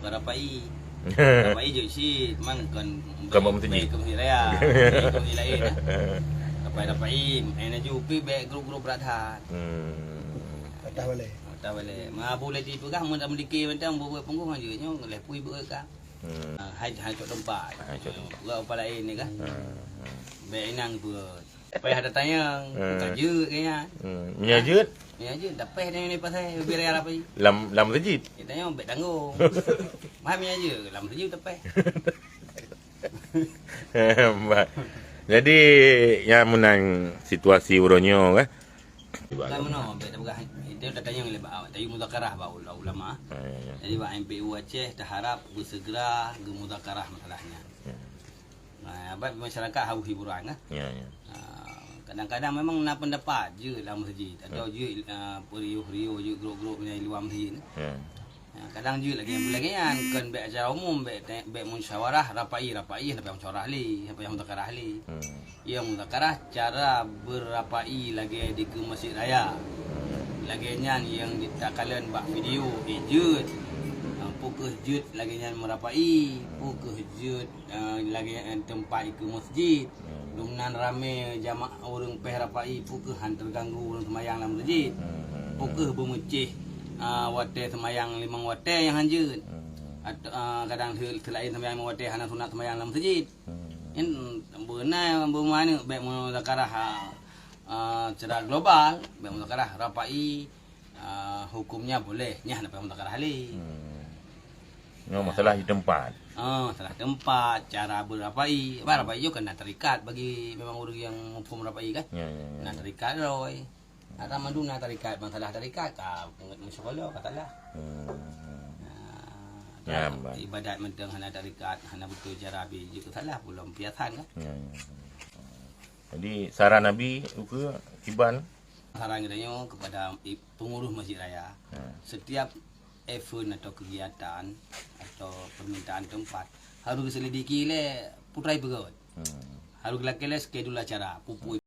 barapai. Barapai je si man kan Masjid. ke masjid raya. Ke masjid lain. Rapai ana jupi be grup-grup beradhan. Patah balik. Tak boleh. Ma boleh tipu kah mun dah meliki macam buat punggung aja nyo lepui buat kah. Hai cok tempat. Gua apa lain ni kah? Be inang buat. Payah ada tanya kerja kayaknya. Menyajut Ya je dapat ni pasal biar apa? lam masjid. Kita tanya bet tanggung. Faham aja lam tu dapat. Jadi yang menang situasi uronyo kan. Kan mana bet bukan dia dah tanya lebat tayu muzakarah ba ulama. Jadi ba MPU Aceh dah harap bersegera ke muzakarah masalahnya. Abad masyarakat haus hiburan kan. Ya. Kadang-kadang memang nak pendapat je dalam masjid atau je riuh-riuh je grup-grup yang luar masjid. Kadang je lagi yang boleh kan baik acara umum baik musyawarah rapai sampai musyawarah ahli sampai muzakarah ahli. Ya muzakarah cara berapai lagi di ke masjid raya. Lagi yang ditakalan bak video ejut. Pukul jut lagi yang merapai, pukul jut lagi yang tempat ke masjid. Lumnan rame jamaah orang peh rapai pukul han terganggu orang semayang dalam masjid. Pukul bermucih wate semayang 5 wate yang hanjut. Kadang selain semayang 5 wate hana sunat semayang dalam masjid. In benar bermana baik muzakarah secara global, baik muzakarah rapai hukumnya boleh nyah dapat muzakarah ahli. Masalah di tempat. Salah tempat, cara berapai. Barapai juga kena terikat bagi memang orang yang hukum rapai kan. Nak terikat roy. Ada mandu nak terikat, masalah terikat ka musyawarah katalah. Ibadat mentang hana terikat, hana betul cara bi juga salah belum piatan kan. Jadi saran Nabi ke Kiban saran katanya kepada pengurus masjid raya. Setiap event atau kegiatan atau permintaan tempat harus diselidiki le putrai pegot. Harus gelak-gelak skedul acara, pupui